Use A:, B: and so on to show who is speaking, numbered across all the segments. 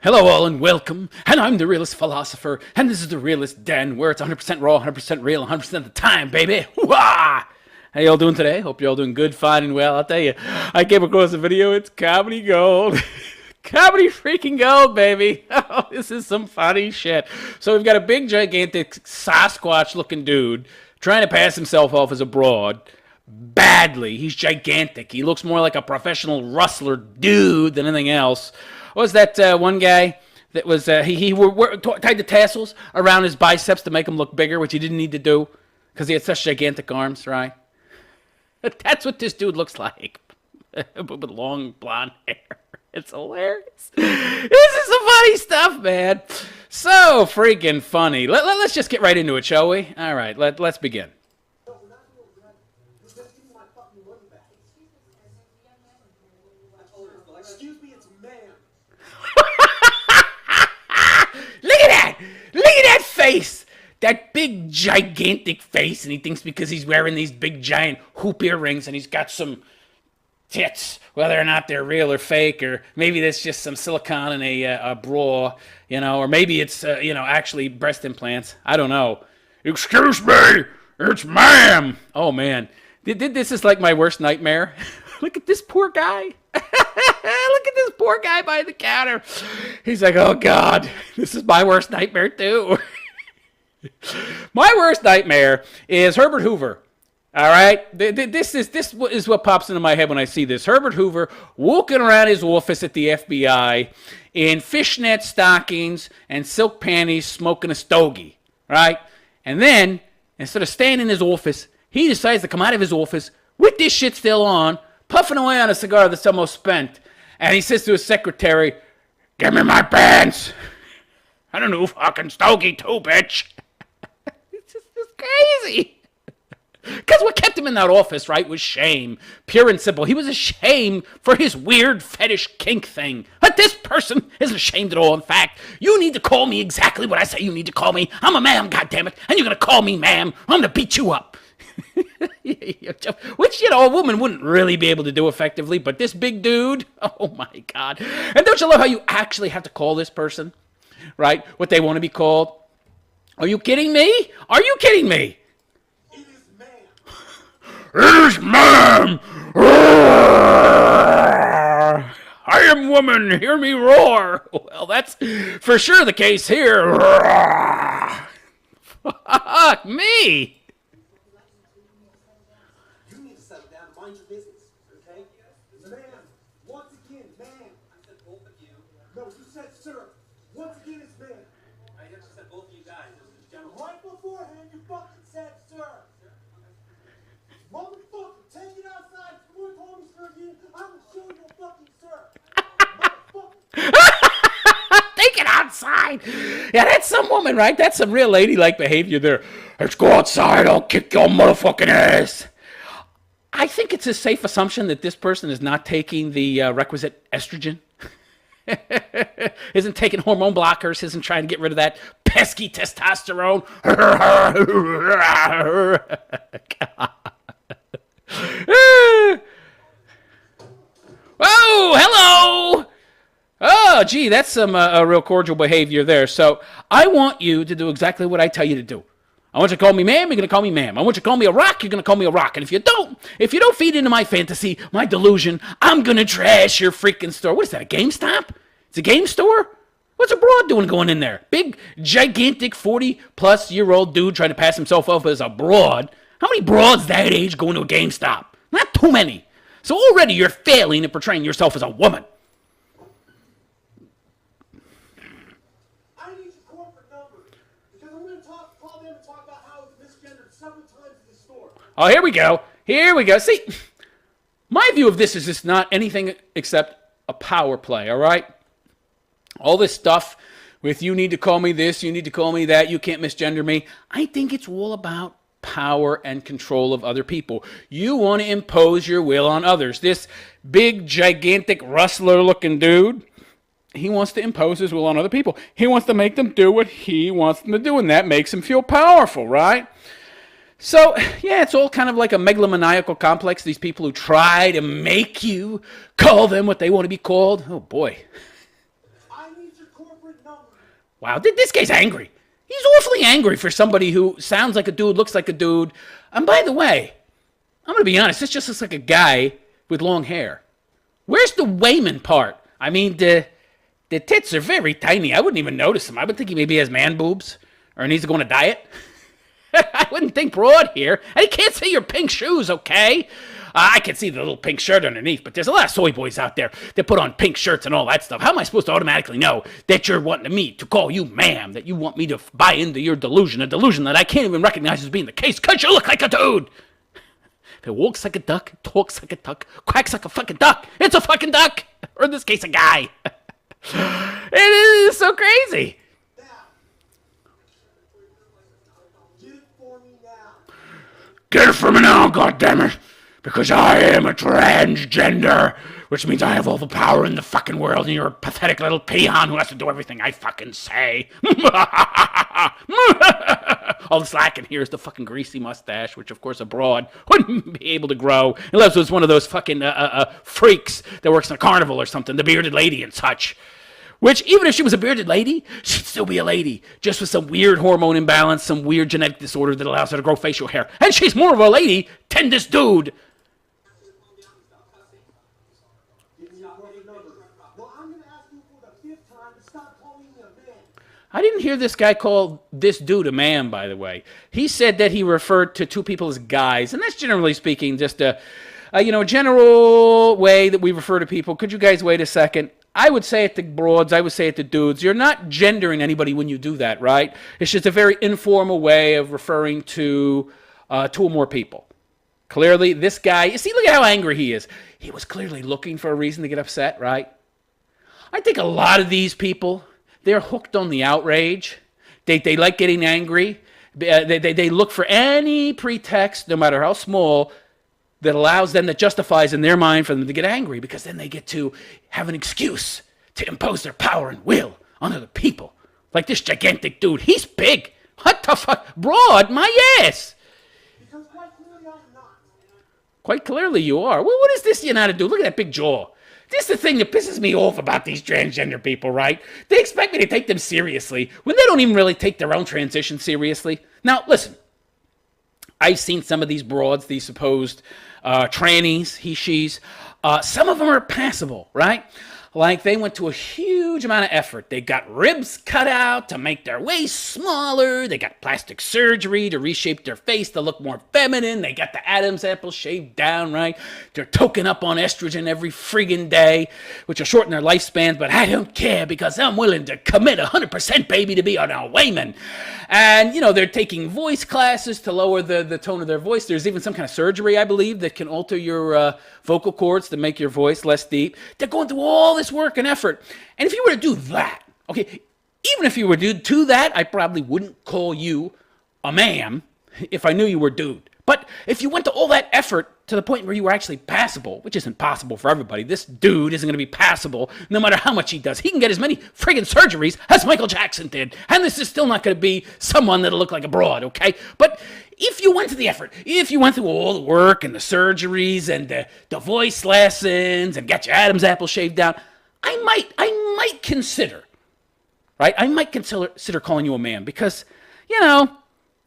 A: Hello all and welcome, and I'm the realist philosopher, and this is the realist den, where it's 100% raw, 100% real, 100% of the time, baby. Wah! How y'all doing today? Hope you're all doing good, fine, and well. I'll tell you, I came across a video, it's comedy gold. Comedy freaking gold, baby. Oh, this is some funny shit. So we've got a big, gigantic, Sasquatch-looking dude trying to pass himself off as a broad. Badly. He's gigantic. He looks more like a professional rustler dude than anything else. What was that one guy that was tied the tassels around his biceps to make him look bigger, which he didn't need to do because he had such gigantic arms, right? That's what this dude looks like, but with long blonde hair. It's hilarious. This is some funny stuff, man. So freaking funny. Let's just get right into it, shall we? All right, let's begin.
B: Excuse me, it's ma'am.
A: Look at that! Look at that face! That big, gigantic face, and he thinks because he's wearing these big, giant hoop earrings and he's got some tits, whether or not they're real or fake, or maybe that's just some silicone in a bra, or maybe it's, actually breast implants. I don't know. Excuse me, it's ma'am. Oh, man. This is like my worst nightmare. Look at this poor guy. Look at this poor guy behind the counter. He's like, oh, God, this is my worst nightmare, too. My worst nightmare is Herbert Hoover. All right? This is what pops into my head when I see this. Herbert Hoover walking around his office at the FBI in fishnet stockings and silk panties smoking a stogie, right? And then, instead of staying in his office, he decides to come out of his office with this shit still on, puffing away on a cigar that's almost spent. And he says to his secretary, "Give me my pants. I don't know, fucking stogie too, bitch." It's just crazy. Because what kept him in that office, right, was shame. Pure and simple. He was ashamed for his weird fetish kink thing. But this person isn't ashamed at all. In fact, you need to call me exactly what I say you need to call me. I'm a ma'am, goddammit, and you're going to call me ma'am. I'm going to beat you up. Which, a woman wouldn't really be able to do effectively, but this big dude, oh my God. And don't you love how you actually have to call this person, right, what they want to be called? Are you kidding me? Are you kidding me?
B: It is ma'am.
A: It is ma'am. I am woman, hear me roar. Well, that's for sure the case here. Fuck me.
B: You need to settle down and mind your business, okay? Ma'am. Once again, ma'am. I said both of you. No, you said sir. Once again, it's ma'am. I just said both of you guys. This is general. Right beforehand, you fucking said sir. Motherfucker, take it outside. If you want to call me sir again, I will show you a fucking sir. Motherfucker.
A: Take it outside. Yeah, that's some woman, right? That's some real ladylike behavior there. Let's go outside. I'll kick your motherfucking ass. I think it's a safe assumption that this person is not taking the requisite estrogen. Isn't taking hormone blockers. Isn't trying to get rid of that pesky testosterone. Oh, hello. Oh, gee, that's some real cordial behavior there. So I want you to do exactly what I tell you to do. I want you to call me ma'am, you're going to call me ma'am. I want you to call me a rock, you're going to call me a rock. And if you don't feed into my fantasy, my delusion, I'm going to trash your freaking store. What is that, a Gamestop? It's a game store? What's a broad doing going in there? Big, gigantic, 40-plus-year-old dude trying to pass himself off as a broad. How many broads that age going to a GameStop? Not too many. So already you're failing at portraying yourself as a woman.
B: I need your corporate number because I'm going to call them and talk about how it's misgendered several times in the store.
A: Oh, here we go. Here we go. See, my view of this is just not anything except a power play, all right? All this stuff with you need to call me this, you need to call me that, you can't misgender me. I think it's all about power and control of other people. You want to impose your will on others. This big, gigantic, rustler-looking dude, he wants to impose his will on other people. He wants to make them do what he wants them to do, and that makes him feel powerful, right? So, yeah, it's all kind of like a megalomaniacal complex, these people who try to make you call them what they want to be called. Oh, boy.
B: I need your different number.
A: Wow, this guy's angry. He's awfully angry for somebody who sounds like a dude, looks like a dude. And by the way, I'm going to be honest, this just looks like a guy with long hair. Where's the Wayman part? I mean, the tits are very tiny. I wouldn't even notice them. I would think he maybe has man boobs or needs to go on a diet. I wouldn't think broad here. I can't see your pink shoes, okay? I can see the little pink shirt underneath, but there's a lot of soy boys out there that put on pink shirts and all that stuff. How am I supposed to automatically know that you're wanting me to call you ma'am, that you want me to buy into your delusion, a delusion that I can't even recognize as being the case because you look like a dude? If it walks like a duck, talks like a duck, quacks like a fucking duck, it's a fucking duck! Or in this case, a guy. It is so crazy.
B: Now, get it for me now.
A: Get it from me now, goddammit! Because I am a transgender, which means I have all the power in the fucking world, and you're a pathetic little peon who has to do everything I fucking say. All this I can hear is the fucking greasy mustache, which of course a broad wouldn't be able to grow unless it was one of those fucking freaks that works in a carnival or something, the bearded lady and such. Which, even if she was a bearded lady, she'd still be a lady, just with some weird hormone imbalance, some weird genetic disorder that allows her to grow facial hair. And she's more of a lady than this dude.
B: Well, I'm going to ask you for the 5th time to stop calling me a man.
A: I didn't hear this guy call this dude a man, by the way. He said that he referred to two people as guys, and that's generally speaking just a general way that we refer to people. Could you guys wait a second? I would say it to broads, I would say it to dudes. You're not gendering anybody when you do that, right? It's just a very informal way of referring to two or more people. Clearly, this guy, you see, look at how angry he is. He was clearly looking for a reason to get upset, right? I think a lot of these people, they're hooked on the outrage. They like getting angry. They look for any pretext, no matter how small, that allows them, that justifies in their mind for them to get angry, because then they get to have an excuse to impose their power and will on other people. Like this gigantic dude. He's big. What the fuck? Broad, my ass.
B: Because quite clearly I'm not.
A: Quite clearly you are. Well, what is this you know how to do? Look at that big jaw. This is the thing that pisses me off about these transgender people, right? They expect me to take them seriously when they don't even really take their own transition seriously. Now, listen. I've seen some of these broads, these supposed trannies, he, she's. Some of them are passable, right? Like they went to a huge amount of effort. They got ribs cut out to make their waist smaller. They got plastic surgery to reshape their face to look more feminine. They got the Adam's apple shaved down, right? They're toking up on estrogen every friggin' day, which will shorten their lifespans, but I don't care because I'm willing to commit 100%, baby, to be on a Wayman. And, you know, they're taking voice classes to lower the tone of their voice. There's even some kind of surgery, I believe, that can alter your vocal cords to make your voice less deep. They're going through all this work and effort. And if you were to do that, okay, even if you were to do that, I probably wouldn't call you a ma'am if I knew you were a dude. But if you went to all that effort to the point where you were actually passable, which isn't possible for everybody, this dude isn't going to be passable no matter how much he does. He can get as many friggin' surgeries as Michael Jackson did, and this is still not going to be someone that'll look like a broad, okay? But if you went to the effort, if you went through all the work and the surgeries and the voice lessons and got your Adam's apple shaved down, I might consider, right? I might consider calling you a man because, you know,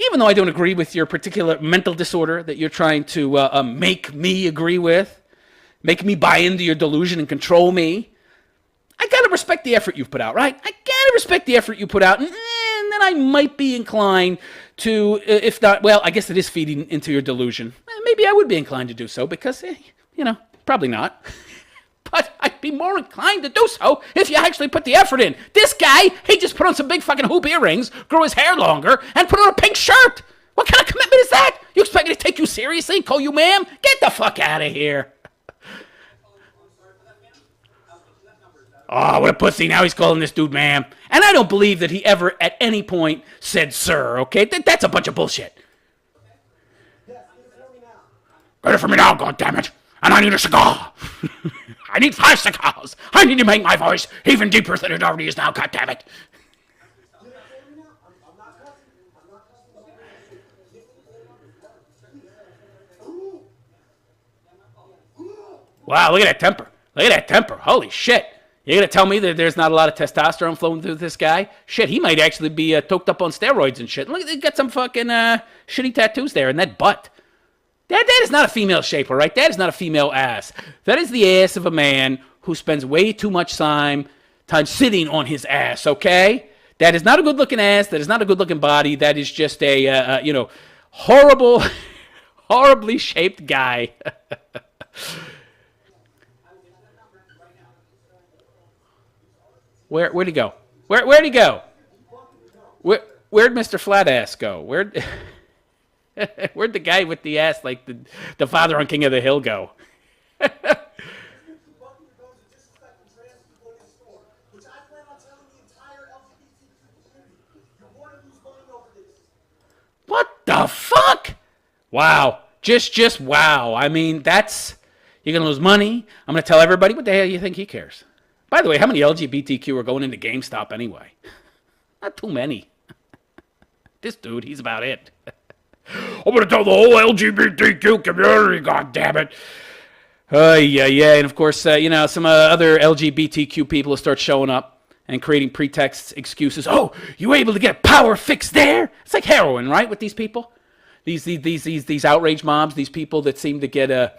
A: even though I don't agree with your particular mental disorder that you're trying to make me agree with, make me buy into your delusion and control me, I gotta respect the effort you've put out, right? I gotta respect the effort you put out, and then I might be inclined to, if not, well, I guess it is feeding into your delusion. Maybe I would be inclined to do so because, you know, probably not. But I'd be more inclined to do so if you actually put the effort in. This guy, he just put on some big fucking hoop earrings, grew his hair longer, and put on a pink shirt. What kind of commitment is that? You expect me to take you seriously, call you ma'am? Get the fuck out of here. Oh, what a pussy. Now he's calling this dude ma'am. And I don't believe that he ever at any point said sir, okay? That's a bunch of bullshit.
B: Yes, get it for me now.
A: Get it for me now, goddammit. And I need a cigar. I need 5 cigars. I need to make my voice even deeper than it already is now, goddammit.
B: Get it for me now. I'm not cussing. I'm not cussing.
A: Wow, look at that temper. Look at that temper. Holy shit. You're going to tell me that there's not a lot of testosterone flowing through this guy? Shit, he might actually be toked up on steroids and shit. Look, he got some fucking shitty tattoos there and that butt. That is not a female shape, all right? That is not a female ass. That is the ass of a man who spends way too much time sitting on his ass, okay? That is not a good-looking ass. That is not a good-looking body. That is just a, horrible, horribly shaped guy. Where'd he go? Where'd he go? Where'd Mr. Flat Ass go? Where'd the guy with the ass like the father on King of the Hill go? What the fuck? Wow. Just wow. I mean, you're going to lose money. I'm going to tell everybody. What the hell do you think he cares? By the way, how many LGBTQ are going into GameStop anyway? Not too many. This dude, he's about it. I'm going to tell the whole LGBTQ community, goddammit. Yeah. And of course, some other LGBTQ people will start showing up and creating pretexts, excuses. Oh, you were able to get a power fix there? It's like heroin, right, with these people? These outrage mobs, these people that seem to get a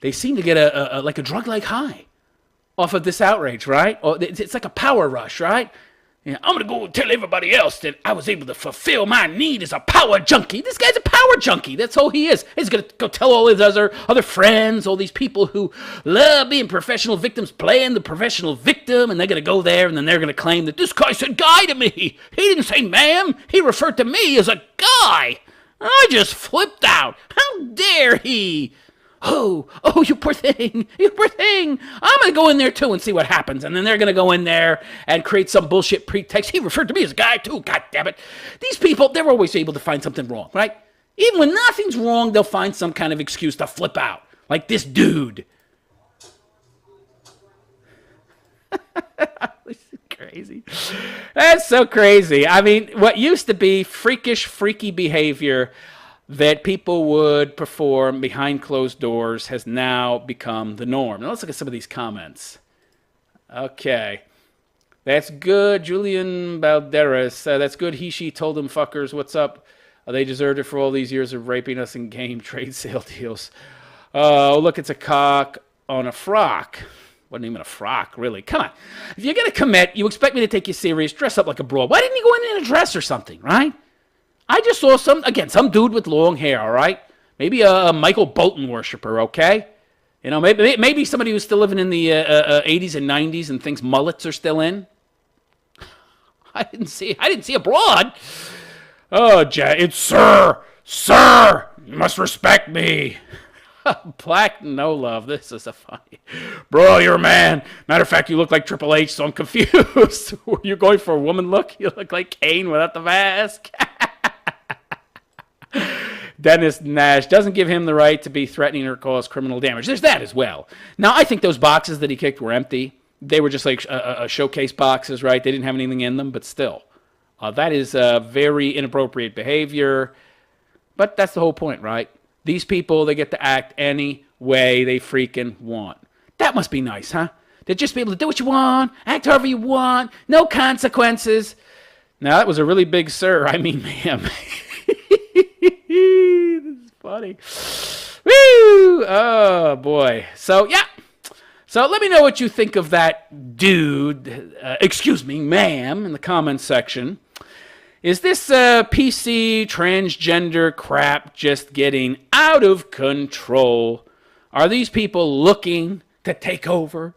A: drug-like high off of this outrage, right? Or it's like a power rush, right? I'm going to go tell everybody else that I was able to fulfill my need as a power junkie. This guy's a power junkie. That's all he is. He's going to go tell all his other friends, all these people who love being professional victims, playing the professional victim, and they're going to go there, and then they're going to claim that this guy said guy to me. He didn't say ma'am. He referred to me as a guy. I just flipped out. How dare he? Oh, you poor thing. You poor thing. I'm going to go in there, too, and see what happens. And then they're going to go in there and create some bullshit pretext. He referred to me as a guy, too. God damn it. These people, they're always able to find something wrong, right? Even when nothing's wrong, they'll find some kind of excuse to flip out. Like this dude. This is crazy. That's so crazy. I mean, what used to be freaky behavior that people would perform behind closed doors has now become the norm. Now let's look at some of these comments. Okay. That's good. Julian Balderas. That's good. He, she told them fuckers, what's up? They deserved it for all these years of raping us in game trade sale deals. Oh, look, it's a cock on a frock. Wasn't even a frock, really. Come on. If you're going to commit, you expect me to take you serious, dress up like a broad. Why didn't you go in a dress or something, right? I just saw some dude with long hair, all right? Maybe a Michael Bolton worshiper, okay? Maybe somebody who's still living in the 80s and 90s and thinks mullets are still in. I didn't see a broad. Oh, it's sir, you must respect me. Black no love. This is a funny. Bro, you're a man. Matter of fact, you look like Triple H, so I'm confused. Were you going for a woman look? You look like Kane without the mask. Dennis Nash doesn't give him the right to be threatening or cause criminal damage. There's that as well. Now, I think those boxes that he kicked were empty. They were just like showcase boxes, right? They didn't have anything in them, but still. That is very inappropriate behavior. But that's the whole point, right? These people, they get to act any way they freaking want. That must be nice, huh? To just be able to do what you want, act however you want, no consequences. Now, that was a really big sir. I mean, ma'am. This is funny. Woo! Oh, boy. So, yeah. So, let me know what you think of that dude, ma'am, in the comments section. Is this PC transgender crap just getting out of control? Are these people looking to take over?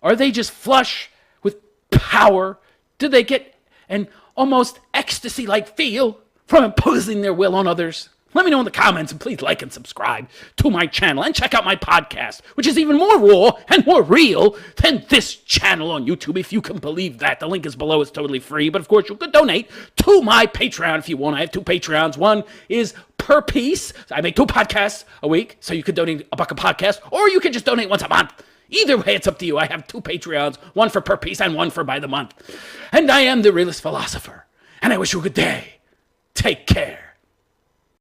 A: Are they just flush with power? Do they get an almost ecstasy-like feel from imposing their will on others? Let me know in the comments, and please like and subscribe to my channel and check out my podcast, which is even more raw and more real than this channel on YouTube, if you can believe that. The link is below. It's totally free, but of course you could donate to my Patreon if you want. I have two Patreons. One is per piece. I make 2 podcasts a week, so you could donate $1 a podcast, or you can just donate once a month. Either way, it's up to you. I have 2 Patreons, one for per piece and one for by the month. And I am the realist philosopher, and I wish you a good day. Take care.